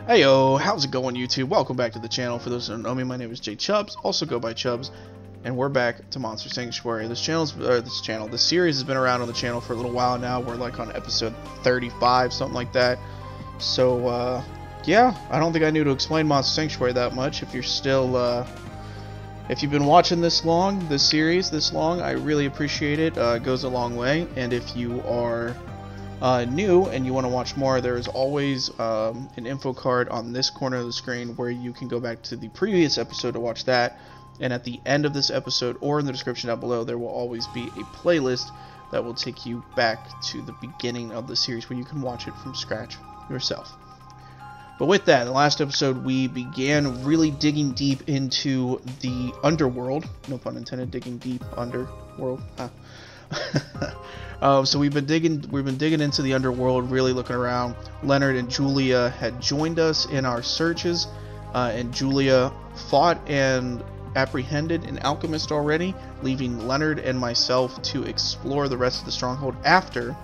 Heyo, how's it going, YouTube? Welcome back to the channel. For those who don't know me, my name is JChubs, also go by Chubs, and we're back to Monster Sanctuary. This series has been around on the channel for a little while now. We're like on episode 35, something like that. So, yeah, I don't think I need to explain Monster Sanctuary that much. If you're still, if you've been watching this series this long, I really appreciate it. It goes a long way. And if you are new and you want to watch more, there is always an info card on this corner of the screen where you can go back to the previous episode to watch that. And at the end of this episode or in the description down below, there will always be a playlist that will take you back to the beginning of the series where you can watch it from scratch yourself. But with that, in the last episode, we began really digging deep into the Underworld. No pun intended, digging deep underworld. So we've been digging into the Underworld, really looking around. Leonard and Julia had joined us in our searches, and Julia fought and apprehended an alchemist already, leaving Leonard and myself to explore the rest of the stronghold after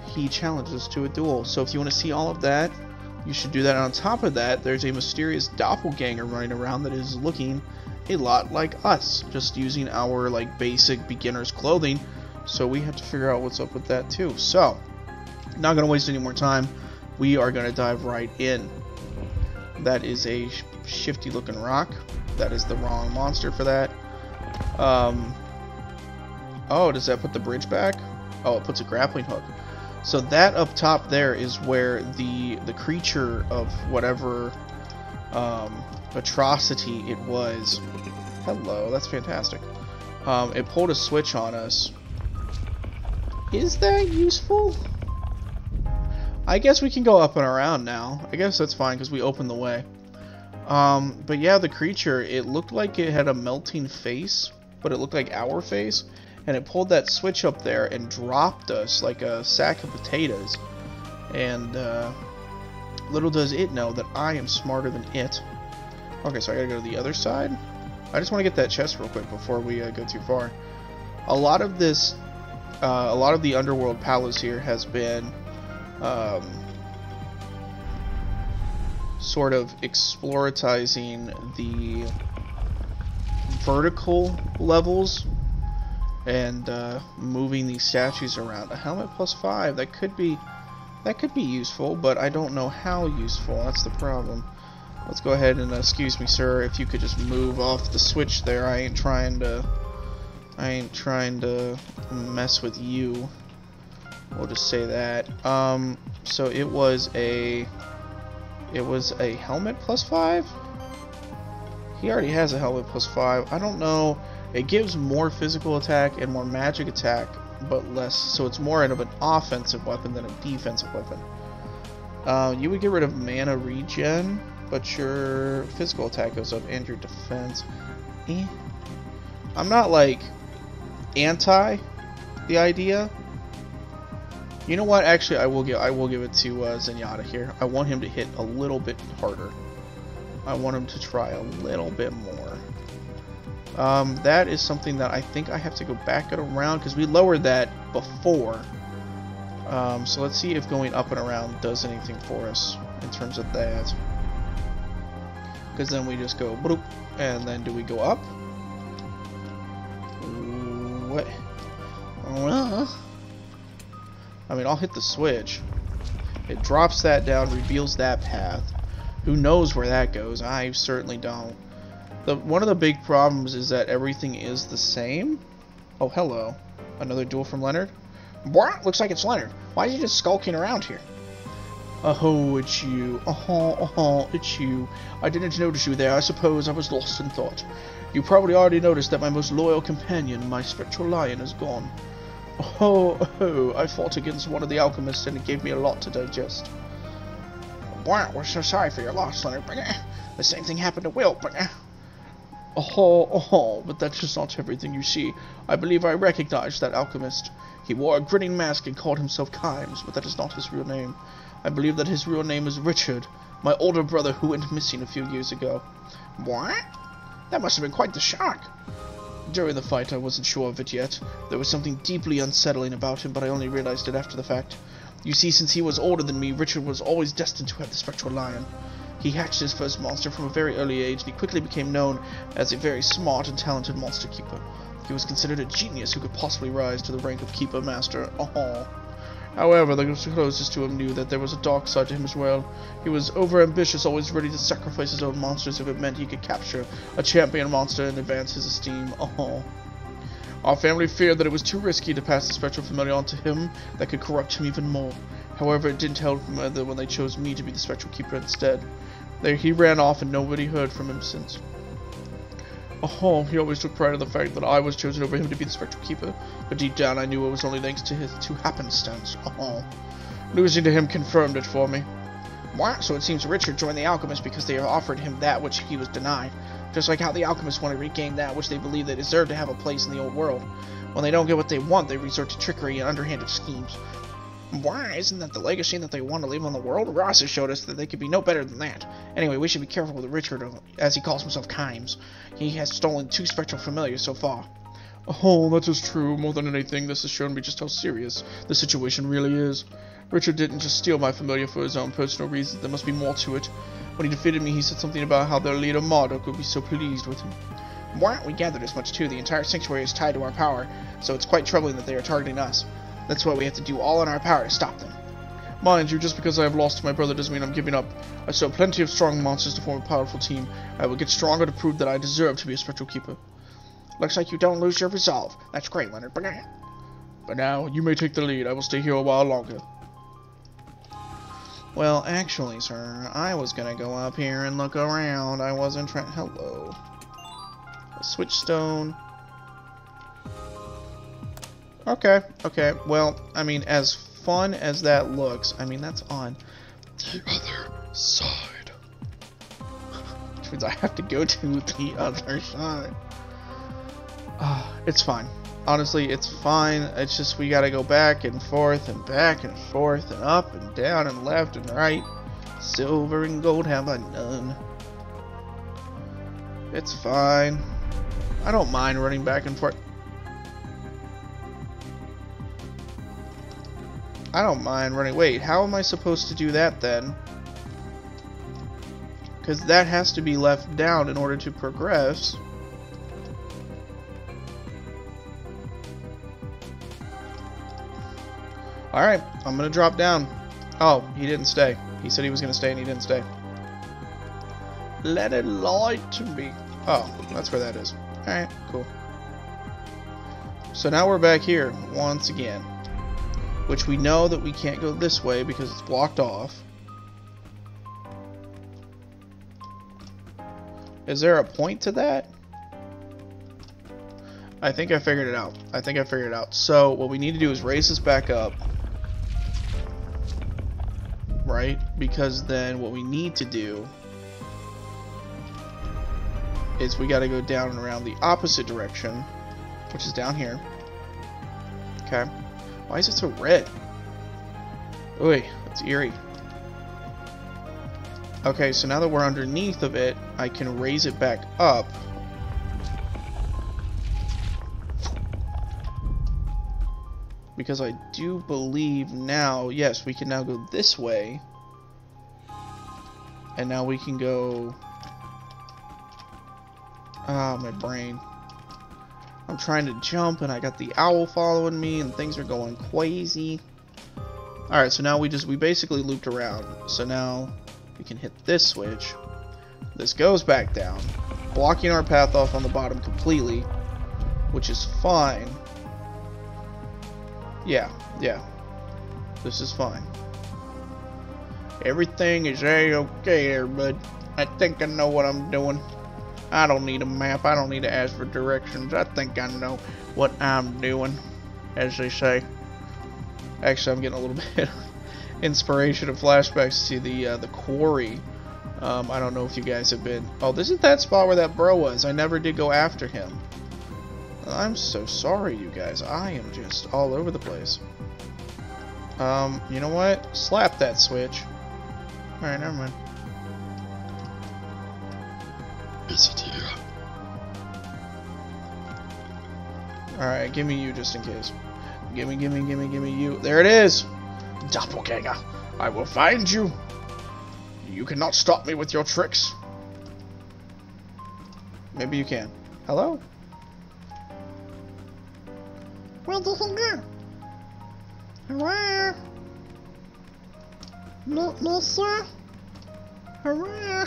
he challenged us to a duel. So if you want to see all of that, you should do that. And on top of that, there's a mysterious doppelganger running around that is looking a lot like us, just using our like basic beginner's clothing. So we have to figure out what's up with that too. So, not going to waste any more time. We are going to dive right in. That is a shifty looking rock. That is the wrong monster for that. Oh, does that put the bridge back? Oh, it puts a grappling hook. So that up top there is where the creature of whatever atrocity it was. Hello, that's fantastic. It pulled a switch on us. Is that useful? I guess we can go up and around now. I guess that's fine because we opened the way. But yeah, the creature, it looked like it had a melting face, but it looked like our face. And it pulled that switch up there and dropped us like a sack of potatoes. And little does it know that I am smarter than it. Okay, so I gotta go to the other side. I just want to get that chest real quick before we go too far. A lot of this... a lot of the Underworld palace here has been sort of exploratizing the vertical levels and moving these statues around. A helmet plus 5, that could be useful, but I don't know how useful. That's the problem. Let's go ahead and excuse me, sir, if you could just move off the switch there. I ain't trying to mess with you. We'll just say that. So it was a helmet plus 5? He already has a helmet plus 5. I don't know. It gives more physical attack and more magic attack, but less. So it's more of an offensive weapon than a defensive weapon. You would get rid of mana regen, but your physical attack goes up and your defense. I'm not like anti the idea. You know what? Actually, I will give it to Zenyatta here. I want him to hit a little bit harder. I want him to try a little bit more. That is something that I think I have to go back and around because we lowered that before. So let's see if going up and around does anything for us in terms of that. Because then we just go bloop, and then do we go up? What? I mean, I'll hit the switch. It drops that down, reveals that path. Who knows where that goes? I certainly don't. One of the big problems is that everything is the same. Oh, hello. Another duel from Leonard? What? Looks like it's Leonard. Why are you just skulking around here? Oh, it's you. Oh, it's you. I didn't notice you there. I suppose I was lost in thought. You probably already noticed that my most loyal companion, my spectral lion, is gone. Oh, I fought against one of the alchemists and it gave me a lot to digest. Wow, we're so sorry for your loss, Leonard. The same thing happened to Will, but... but that's just not everything, you see. I believe I recognize that alchemist. He wore a grinning mask and called himself Kimes, but that is not his real name. I believe that his real name is Richard, my older brother who went missing a few years ago. What? That must have been quite the shock. During the fight, I wasn't sure of it yet. There was something deeply unsettling about him, but I only realized it after the fact. You see, since he was older than me, Richard was always destined to have the spectral lion. He hatched his first monster from a very early age, and he quickly became known as a very smart and talented monster keeper. He was considered a genius who could possibly rise to the rank of Keeper Master. Oh. However, those closest to him knew that there was a dark side to him as well. He was overambitious, always ready to sacrifice his own monsters if it meant he could capture a champion monster and advance his esteem. Oh. Our family feared that it was too risky to pass the spectral familiar on to him that could corrupt him even more. However, it didn't help them when they chose me to be the spectral keeper instead. He ran off and nobody heard from him since. Oh, he always took pride in the fact that I was chosen over him to be the spectral keeper, but deep down I knew it was only thanks to happenstance. Oh, losing to him confirmed it for me. What? So it seems Richard joined the alchemists because they offered him that which he was denied. Just like how the alchemists want to regain that which they believe they deserve to have a place in the old world. When they don't get what they want, they resort to trickery and underhanded schemes. Why? Isn't that the legacy that they want to leave on the world? Ross has showed us that they could be no better than that. Anyway, we should be careful with Richard, as he calls himself Kimes. He has stolen 2 spectral familiars so far. Oh, that is true. More than anything, this has shown me just how serious the situation really is. Richard didn't just steal my familiar for his own personal reasons. There must be more to it. When he defeated me, he said something about how their leader, Marduk, would be so pleased with him. Why? We gathered as much too. The entire sanctuary is tied to our power, so it's quite troubling that they are targeting us. That's why we have to do all in our power to stop them. Mind you, just because I have lost to my brother doesn't mean I'm giving up. I still have plenty of strong monsters to form a powerful team. I will get stronger to prove that I deserve to be a spectral keeper. Looks like you don't lose your resolve. That's great, Leonard. But now, you may take the lead. I will stay here a while longer. Well, actually, sir, I was gonna go up here and look around. I wasn't trying. Hello. A switch stone. Okay. Well, I mean, as fun as that looks, I mean, that's on the other side. Which means I have to go to the other side. It's fine. Honestly, it's fine. It's just we gotta go back and forth and up and down and left and right. Silver and gold have I none. It's fine. I don't mind running back and forth. I don't mind running. Wait, how am I supposed to do that then? Because that has to be left down in order to progress. Alright, I'm gonna drop down. Oh, he didn't stay. He said he was gonna stay and he didn't stay. Let it lie to me. Oh, that's where that is. Alright, cool. So now we're back here once again. Which we know that we can't go this way because it's blocked off. Is there a point to that? I think I figured it out. So what we need to do is raise this back up. Right? Because then what we need to do is we gotta go down and around the opposite direction, which is down here. Okay. Why is it so red? Oy, that's eerie. Okay, so now that we're underneath of it, I can raise it back up. Because I do believe now, yes, we can now go this way. And now we can go... Ah, my brain. I'm trying to jump and I got the owl following me and things are going crazy. Alright, so now we basically looped around. So now we can hit this switch. This goes back down, blocking our path off on the bottom completely, which is fine. Yeah. This is fine. Everything is A-okay there, bud. I think I know what I'm doing. I don't need a map. I don't need to ask for directions. I think I know what I'm doing, as they say. Actually, I'm getting a little bit of inspiration and flashbacks to the quarry. I don't know if you guys have been... Oh, this is that spot where that bro was. I never did go after him. I'm so sorry, you guys. I am just all over the place. You know what? Slap that switch. Alright, never mind. Is it here? Alright, give me you just in case. Gimme you. There it is! Doppelganger, I will find you. You cannot stop me with your tricks. Maybe you can. Hello? Well, this is good. Hooray! No, sir. Hooray!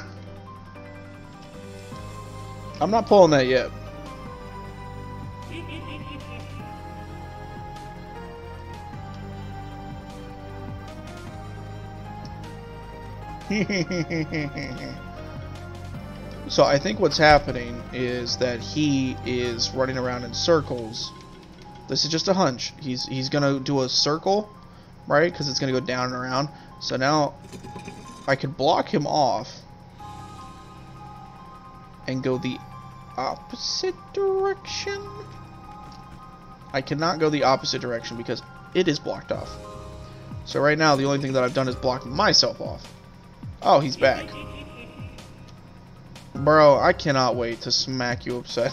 I'm not pulling that yet. So I think what's happening is that he is running around in circles. This is just a hunch. He's gonna do a circle, right? Because it's gonna go down and around. So now I could block him off and go the opposite direction. I cannot go the opposite direction because it is blocked off. So right now the only thing that I've done is block myself off. Oh, he's back. Bro, I cannot wait to smack you upside.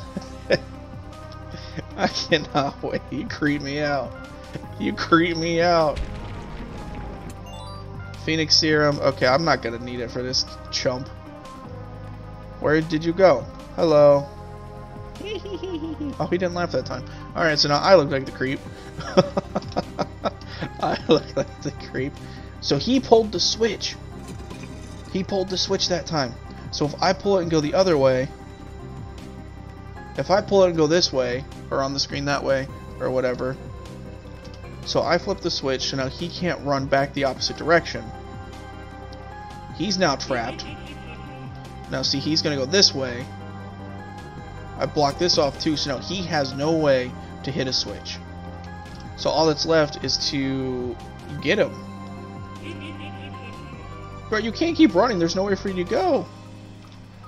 I cannot wait. You creep me out. You creep me out. Phoenix Serum. Okay, I'm not gonna need it for this chump. Where did you go? Hello. Oh, he didn't laugh that time. Alright, so now I look like the creep. I look like the creep. So he pulled the switch. He pulled the switch that time. So if I pull it and go the other way, if I pull it and go this way, or on the screen that way, or whatever, so I flip the switch, so now he can't run back the opposite direction. He's now trapped. Now see, he's gonna go this way. I blocked this off too, so now he has no way to hit a switch. So all that's left is to get him. Bro, you can't keep running, there's nowhere for you to go.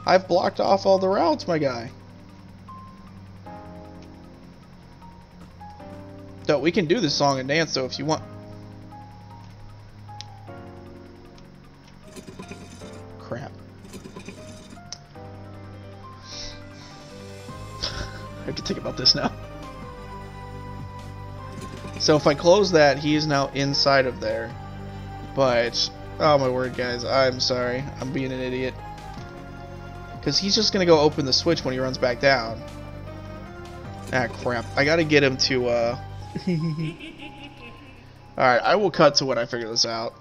I've blocked off all the routes, my guy. So we can do this song and dance though if you want. Crap. I have to think about this now. So if I close that, he is now inside of there. But, oh my word, guys, I'm sorry. I'm being an idiot. Because he's just going to go open the switch when he runs back down. Ah, crap. I got to get him to, Alright, I will cut to when I figure this out.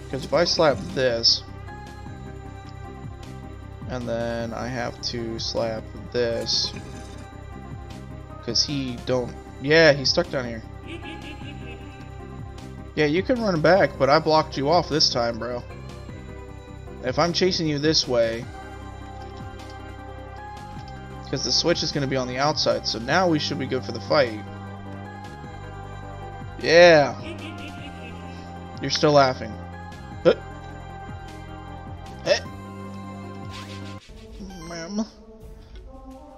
Because if I slap this, and then I have to slap this, because he don't... Yeah, he's stuck down here. Yeah, you can run back, but I blocked you off this time, bro. If I'm chasing you this way, because the switch is going to be on the outside, so now we should be good for the fight. Yeah. You're still laughing.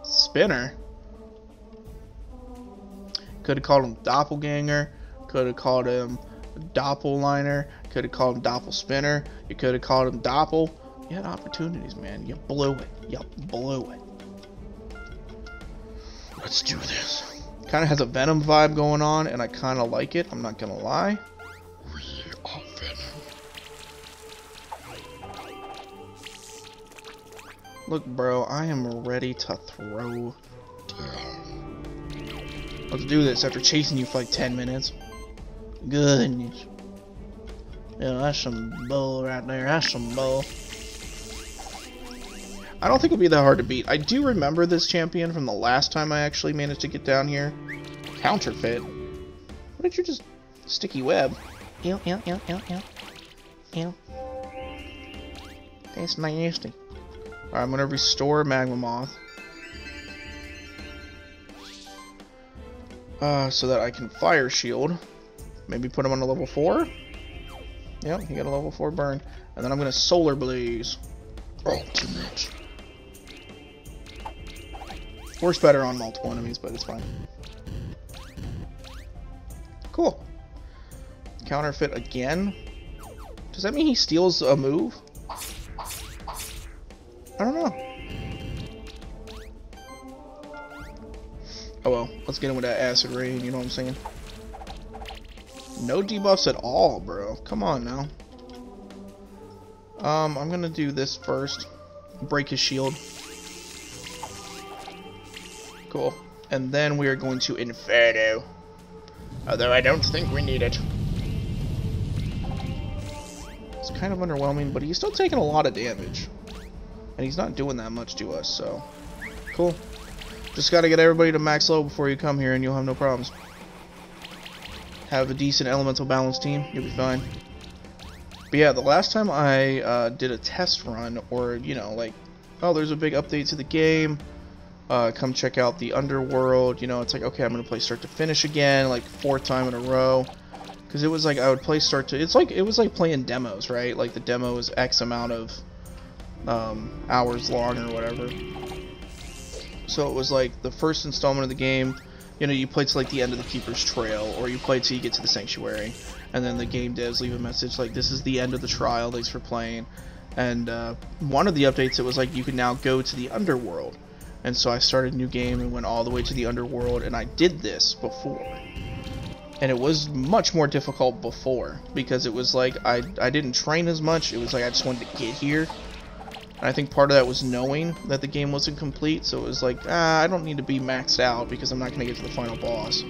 Spinner. Could have called him Doppelganger. Could have called him Doppelliner. Could have called him Doppelspinner. You could have called him Doppel. You had opportunities, man. You blew it. You blew it. Let's do this. Kind of has a Venom vibe going on, and I kind of like it. I'm not gonna lie. We are Venom. Look, bro, I am ready to throw down. Let's do this after chasing you for like 10 minutes. Goodness. Yeah, that's some bull right there. That's some bull. I don't think it'll be that hard to beat. I do remember this champion from the last time I actually managed to get down here. Counterfeit. What did you just... Sticky web. Ew, ew, ew, ew, ew. Ew. That's nasty. Alright, I'm gonna restore Magma Moth. So that I can Fire Shield. Maybe put him on a level 4. Yep, he got a level 4 burn. And then I'm gonna Solar Blaze. Ultimate. Works better on multiple enemies, but it's fine. Cool. Counterfeit again. Does that mean he steals a move? I don't know. Oh well, let's get him with that acid rain, you know what I'm saying? No debuffs at all, bro. Come on now. I'm gonna do this first. Break his shield. Cool. And then we are going to Inferno. Although I don't think we need it. It's kind of underwhelming, but he's still taking a lot of damage. And he's not doing that much to us, so... Cool. Just gotta get everybody to max level before you come here and you'll have no problems. Have a decent elemental balance team, you'll be fine. But yeah, the last time I did a test run, or, you know, like, oh, there's a big update to the game, come check out the Underworld, you know, it's like, okay, I'm gonna play start to finish again, like, 4th time in a row. Because it was like, I would play start to, it was like playing demos, right? Like, the demo is X amount of hours long or whatever. So it was like the first installment of the game, you know, you play to like the end of the Keeper's Trail, or you play till you get to the Sanctuary, and then the game devs leave a message like, this is the end of the trial, thanks for playing. And one of the updates, it was like you can now go to the Underworld. And so I started a new game and went all the way to the Underworld, and I did this before. And it was much more difficult before, because it was like I didn't train as much, it was like I just wanted to get here. And I think part of that was knowing that the game wasn't complete, so it was like, I don't need to be maxed out because I'm not going to get to the final boss.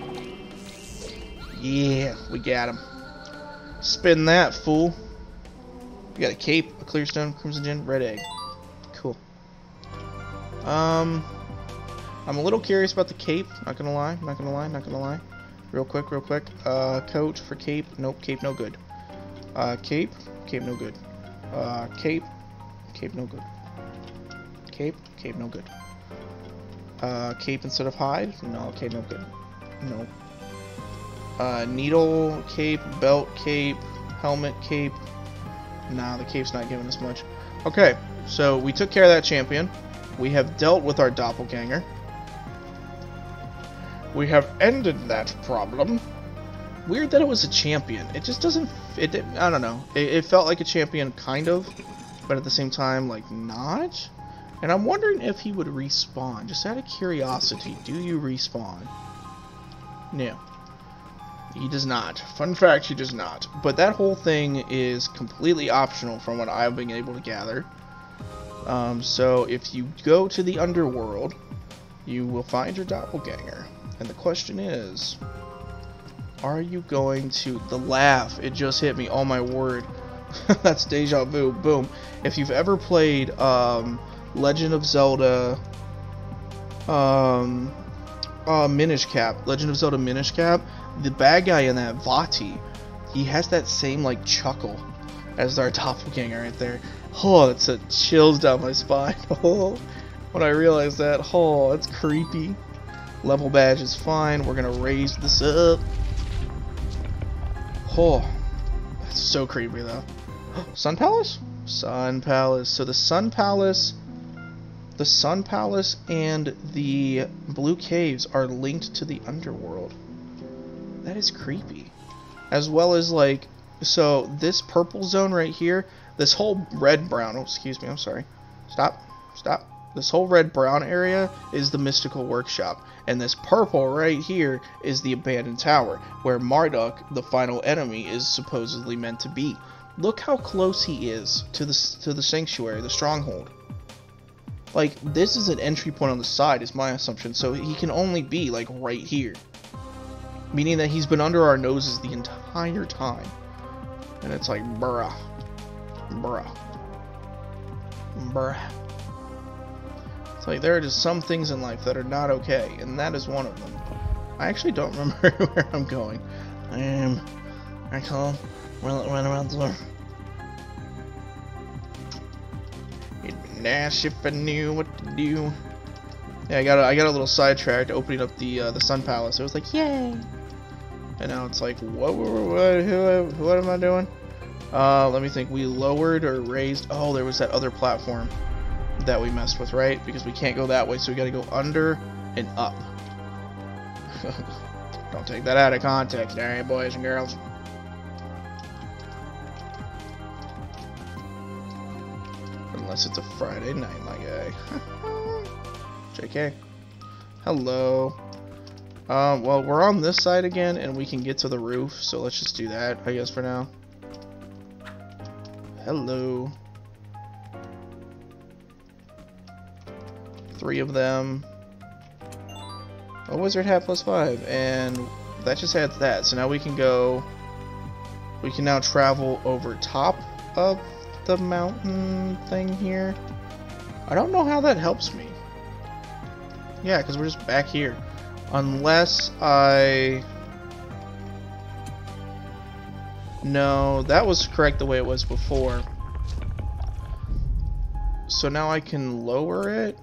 Yeah, we got him. Spin that, fool. We got a cape, a clear stone, crimson gem, red egg. Cool. I'm a little curious about the cape, not gonna lie, not gonna lie, not gonna lie. Real quick. Coat for cape, nope, cape no good. Cape no good. Cape no good. Cape no good. Cape instead of hide? No, cape no good. No. Needle cape, belt cape, helmet cape. Nah, the cape's not giving us much. Okay, so we took care of that champion. We have dealt with our doppelganger. We have ended that problem. Weird that it was a champion. It just doesn't... I don't know. It felt like a champion, kind of. But at the same time, like, not? And I'm wondering if he would respawn. Just out of curiosity, do you respawn? No. He does not. Fun fact, he does not. But that whole thing is completely optional from what I've been able to gather. So if you go to the Underworld, you will find your doppelganger. And the question is, are you going to... The laugh, it just hit me, oh my word. That's deja vu. Boom. If you've ever played Legend of Zelda Minish Cap, Legend of Zelda Minish Cap, the bad guy in that, Vati, he has that same like chuckle as our doppelganger right there. Oh, that's a chills down my spine. Oh, when I realized that, oh, that's creepy. Level badge is fine. We're gonna raise this up. Oh, that's so creepy though. Sun Palace? Sun Palace. So the Sun Palace and the Blue Caves are linked to the Underworld. That is creepy. As well as like, so this purple zone right here, this whole red-brown, oh, excuse me, I'm sorry. Stop. This whole red-brown area is the Mystical Workshop. And this purple right here is the Abandoned Tower, where Marduk, the final enemy, is supposedly meant to be. Look how close he is to the Sanctuary, the Stronghold. Like, this is an entry point on the side, is my assumption, so he can only be, like, right here. Meaning that he's been under our noses the entire time. And it's like, bruh. It's like, there are just some things in life that are not okay, and that is one of them. I actually don't remember where I'm going. I call run around the world. It'd be nice if I knew what to do. Yeah, I got a little sidetracked opening up the Sun Palace. It was like, yay! And now it's like, what am I doing? Let me think. We lowered or raised. Oh, there was that other platform that we messed with, right? Because we can't go that way, so we got to go under and up. Don't take that out of context, alright, boys and girls. Unless it's a Friday night, my guy. JK. Hello. Well, we're on this side again, and we can get to the roof, so let's just do that, I guess, for now. Hello. 3 of them. A wizard hat +5, and that just adds that. So now we can go. We can now travel over top of the mountain thing here. I don't know how that helps me. Yeah, because we're just back here. Unless I... No, that was correct the way it was before. So now I can lower it.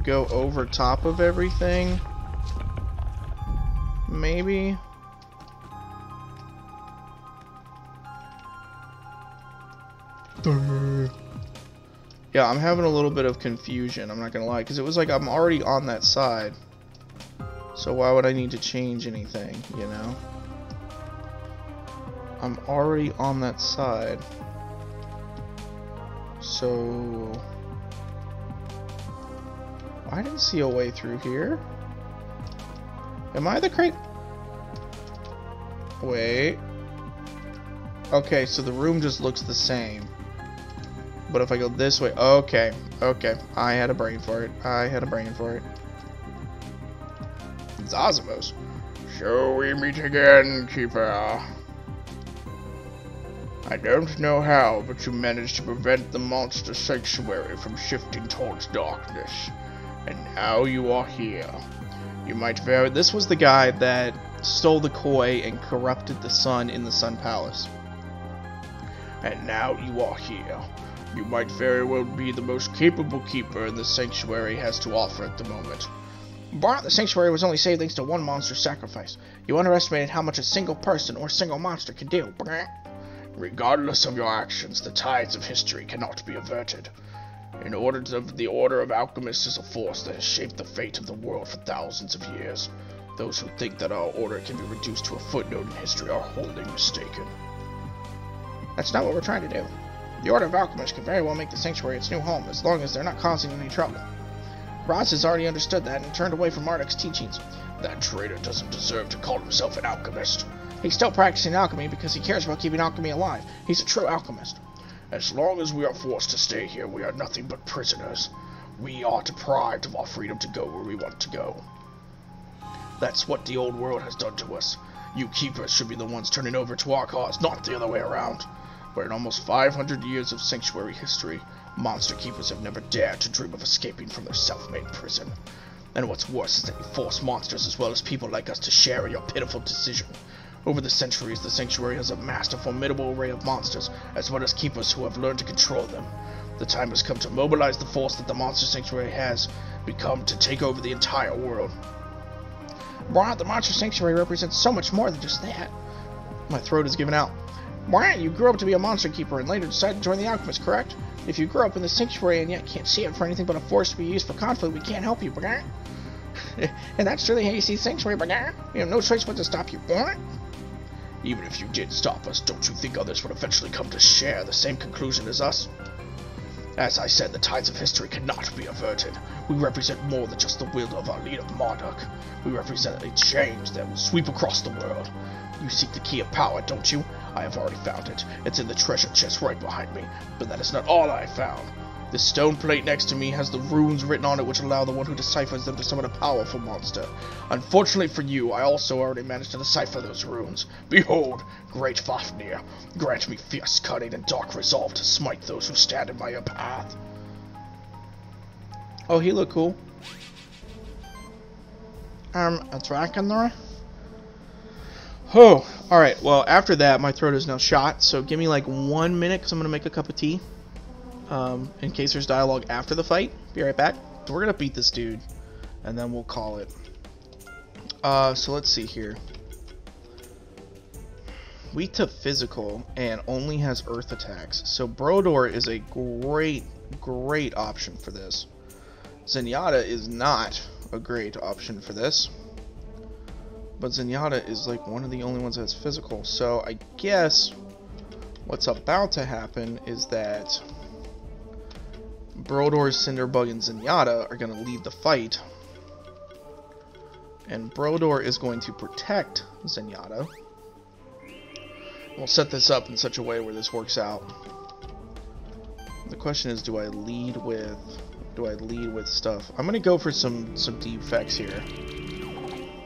Go over top of everything. Maybe. Yeah, I'm having a little bit of confusion, I'm not gonna lie, because it was like I'm already on that side. So why would I need to change anything, you know? I'm already on that side. So... I didn't see a way through here. Am I the crate? Wait. Okay, so the room just looks the same. But if I go this way... Okay, okay. I had a brain for it. I had a brain for it. Zazimos. So we meet again, Keeper. I don't know how, but you managed to prevent the monster sanctuary from shifting towards darkness. And now you are here. You might very... This was the guy that stole the koi and corrupted the sun in the Sun Palace. And now you are here. You might very well be the most capable keeper the sanctuary has to offer at the moment. But the sanctuary was only saved thanks to one monster sacrifice. You underestimated how much a single person or single monster can do. Regardless of your actions, the tides of history cannot be averted. The Order of Alchemists is a force that has shaped the fate of the world for thousands of years. Those who think that our order can be reduced to a footnote in history are wholly mistaken. That's not what we're trying to do. The Order of Alchemists can very well make the sanctuary its new home, as long as they're not causing any trouble. Roz has already understood that and turned away from Marduk's teachings. That traitor doesn't deserve to call himself an alchemist. He's still practicing alchemy because he cares about keeping alchemy alive. He's a true alchemist. As long as we are forced to stay here, we are nothing but prisoners. We are deprived of our freedom to go where we want to go. That's what the old world has done to us. You keepers should be the ones turning over to our cause, not the other way around. But in almost 500 years of sanctuary history, monster keepers have never dared to dream of escaping from their self-made prison. And what's worse is that you force monsters as well as people like us to share in your pitiful decision. Over the centuries, the sanctuary has amassed a formidable array of monsters, as well as keepers who have learned to control them. The time has come to mobilize the force that the monster sanctuary has become to take over the entire world. Brian, the monster sanctuary represents so much more than just that. My throat is giving out. Brian, you grew up to be a monster keeper and later decided to join the alchemist, correct? If you grew up in the sanctuary and yet can't see it for anything but a force to be used for conflict, we can't help you, Brian. And that's truly how you see the sanctuary, Brian. We have no choice but to stop you, Brian. Even if you did stop us, don't you think others would eventually come to share the same conclusion as us? As I said, the tides of history cannot be averted. We represent more than just the will of our leader, Marduk. We represent a change that will sweep across the world. You seek the key of power, don't you? I have already found it. It's in the treasure chest right behind me. But that is not all I found. This stone plate next to me has the runes written on it which allow the one who deciphers them to summon a powerful monster. Unfortunately for you, I also already managed to decipher those runes. Behold, great Fafnir, grant me fierce cunning and dark resolve to smite those who stand in my path. Oh, he looked cool. A dragon there? Oh, alright, well, after that, my throat is now shot, so give me like 1 minute, because I'm going to make a cup of tea. In case there's dialogue after the fight. Be right back. So we're going to beat this dude, and then we'll call it. So let's see here. Weak to physical, and only has earth attacks. So Brodor is a great option for this. Zenyatta is not a great option for this. But Zenyatta is like one of the only ones that's physical. So I guess what's about to happen is that Brodor, Cinderbug, and Zenyatta are going to lead the fight. And Brodor is going to protect Zenyatta. We'll set this up in such a way where this works out. The question is, do I lead with stuff? I'm gonna go for some defects here.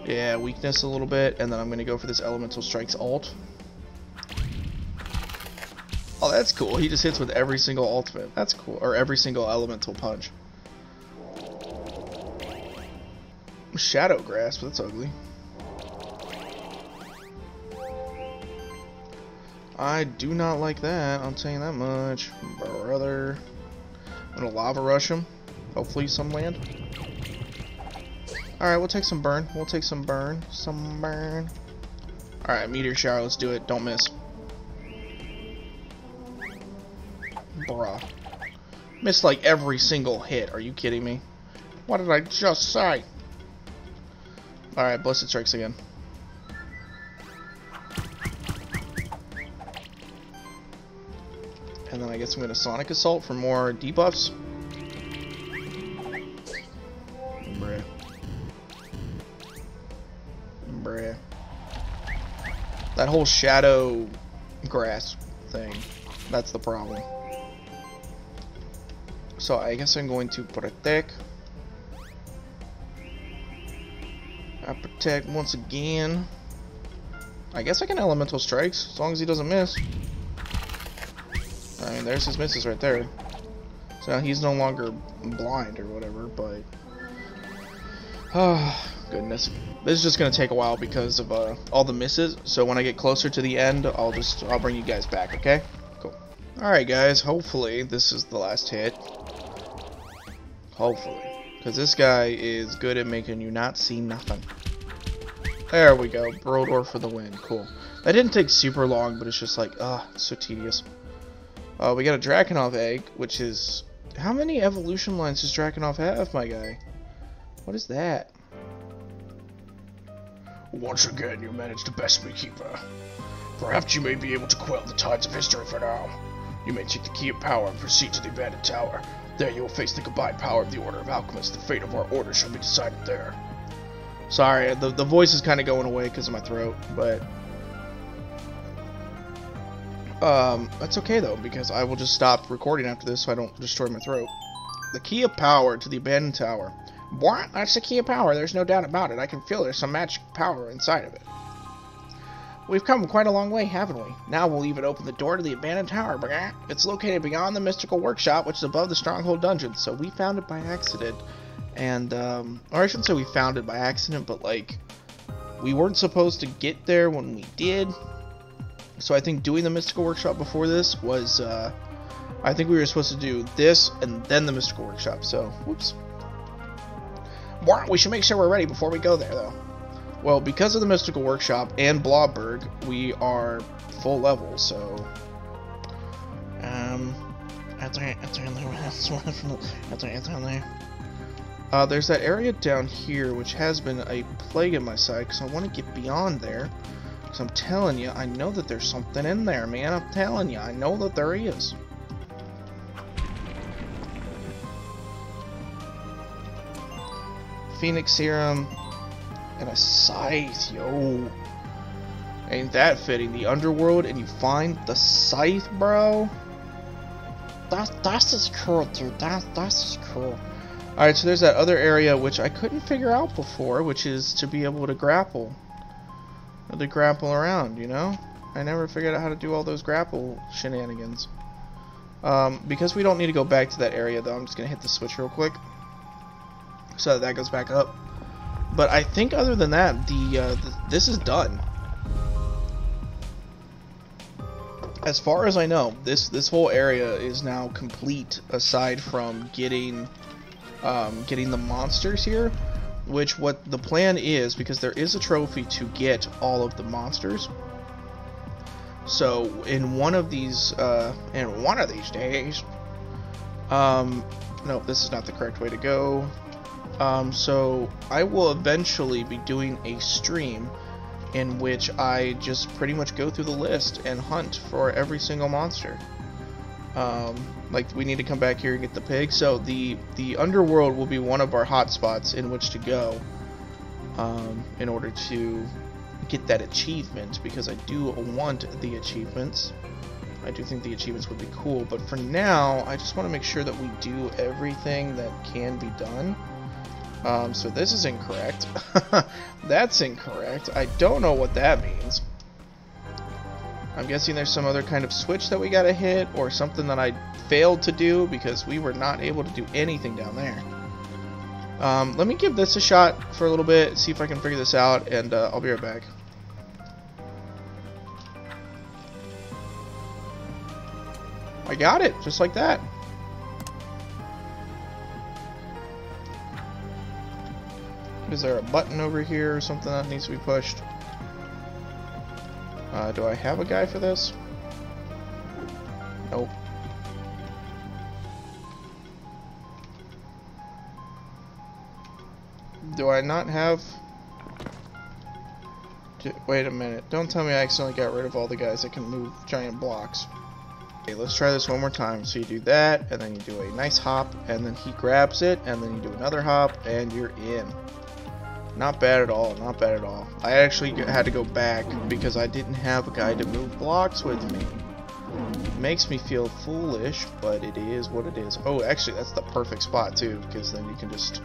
Yeah, weakness a little bit, and then I'm gonna go for this Elemental Strikes ult. Oh, that's cool. He just hits with every single ultimate. That's cool. Or every single elemental punch. Shadow Grasp, that's ugly. I do not like that, I'll tell you that much, brother. I'm gonna Lava Rush him. Hopefully some land. Alright, we'll take some burn. We'll take some burn. Some burn. Alright, Meteor Shower, let's do it. Don't miss. Bruh. Missed like every single hit. Are you kidding me? What did I just say? Alright, Blessed Strikes again. And then I guess I'm going to Sonic Assault for more debuffs. Bruh. Bruh. That whole Shadow Grasp thing. That's the problem. So I guess I'm going to Protect. I Protect once again. I guess I can Elemental Strikes, as long as he doesn't miss. I mean, there's his misses right there. So now he's no longer blind or whatever, but... Oh, goodness. This is just going to take a while because of all the misses, so when I get closer to the end, I'll bring you guys back, okay? Cool. Alright guys, hopefully this is the last hit. Hopefully. Because this guy is good at making you not see nothing. There we go. Brodor for the win. Cool. That didn't take super long, but it's just like, it's so tedious. We got a Drakenov egg, which is... How many evolution lines does Drakenov have, my guy? What is that? Once again, you managed to best me, Keeper. Perhaps you may be able to quell the tides of history for now. You may take the key of power and proceed to the abandoned tower. There you will face the combined power of the Order of Alchemists. The fate of our order shall be decided there. Sorry, the voice is kind of going away because of my throat, but... that's okay though, because I will just stop recording after this so I don't destroy my throat. The key of power to the abandoned tower. What? That's the key of power, there's no doubt about it. I can feel there's some magic power inside of it. We've come quite a long way, haven't we? Now we'll even open the door to the abandoned tower. It's located beyond the mystical workshop, which is above the stronghold dungeon. So we found it by accident. And, or I shouldn't say we found it by accident, but like, we weren't supposed to get there when we did. So I think doing the mystical workshop before this was, I think we were supposed to do this and then the mystical workshop. So, whoops. We should make sure we're ready before we go there, though. Well, because of the mystical workshop and Blobberg, we are full level, so... there's that area down here, which has been a plague in my side, because I want to get beyond there. Because I'm telling you, I know that there's something in there, man. I'm telling you, I know that there is. Phoenix Serum... and a scythe, yo. Ain't that fitting? The Underworld and you find the scythe, bro? That's just cool, dude. That's just cool. Alright, so there's that other area which I couldn't figure out before, which is to be able to grapple. To grapple around, you know? I never figured out how to do all those grapple shenanigans. Because we don't need to go back to that area, though, I'm just going to hit the switch real quick. So that goes back up. But I think other than that, this is done. As far as I know, this whole area is now complete, aside from getting the monsters here. Which what the plan is, because there is a trophy to get all of the monsters. So in one of these days, no, this is not the correct way to go. So I will eventually be doing a stream in which I just pretty much go through the list and hunt for every single monster. Like we need to come back here and get the pig. So the Underworld will be one of our hotspots in which to go. in order to get that achievement, because I do want the achievements. I do think the achievements would be cool, but for now, I just want to make sure that we do everything that can be done. So this is incorrect. That's incorrect. I don't know what that means. I'm guessing there's some other kind of switch that we gotta hit, or something that I failed to do, because we were not able to do anything down there. Let me give this a shot for a little bit, see if I can figure this out, and I'll be right back. I got it, just like that. Is there a button over here or something that needs to be pushed? Do I have a guy for this? Nope. Do I not have... Wait a minute. Don't tell me I accidentally got rid of all the guys that can move giant blocks. Okay, let's try this one more time. So you do that, and then you do a nice hop, and then he grabs it, and then you do another hop, and you're in. Not bad at all, not bad at all. I actually had to go back because I didn't have a guy to move blocks with me. It makes me feel foolish, but it is what it is. Oh, actually, that's the perfect spot, too, because then you can just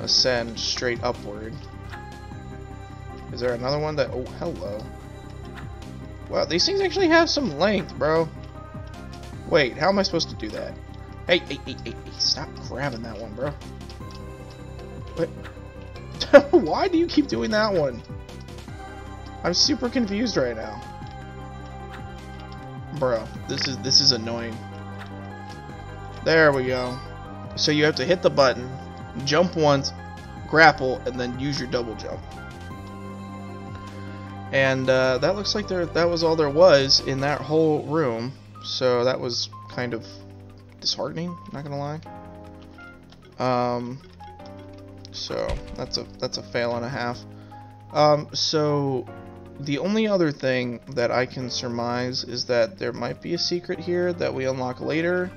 ascend straight upward. Is there another one that... Oh, hello. Wow, these things actually have some length, bro. Wait, how am I supposed to do that? Hey, stop grabbing that one, bro. What? Why do you keep doing that one? I'm super confused right now. Bro, this is annoying. There we go. So you have to hit the button, jump once, grapple, and then use your double jump. And that looks like that was all there was in that whole room. So that was kind of disheartening, not gonna lie. So that's a fail and a half. So the only other thing that I can surmise is that there might be a secret here that we unlock later.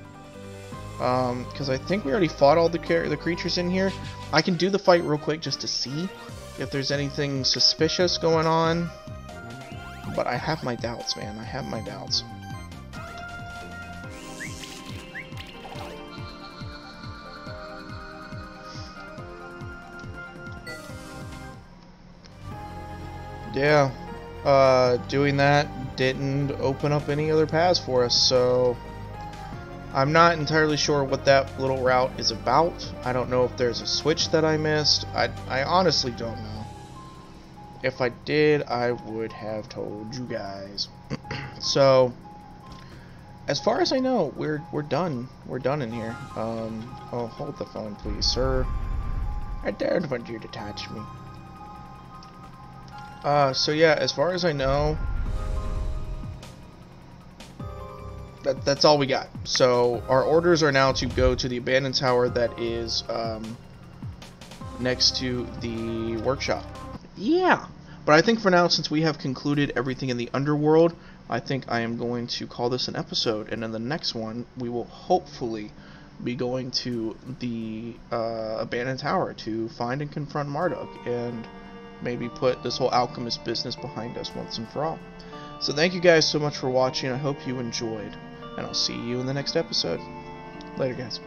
Because I think we already fought all the creatures in here. I can do the fight real quick just to see if there's anything suspicious going on. But I have my doubts, man. I have my doubts. Yeah, doing that didn't open up any other paths for us, so I'm not entirely sure what that little route is about. I don't know if there's a switch that I missed. I honestly don't know. If I did, I would have told you guys. So, as far as I know, we're done. We're done in here. Oh, hold the phone, please, sir. I don't want you to touch me. So yeah, as far as I know, that's all we got. So our orders are now to go to the abandoned tower that is next to the workshop. Yeah, but I think for now, since we have concluded everything in the Underworld, I think I am going to call this an episode, and in the next one, we will hopefully be going to the abandoned tower to find and confront Marduk, and maybe put this whole alchemist business behind us once and for all. So thank you guys so much for watching. I hope you enjoyed, and I'll see you in the next episode. Later, guys.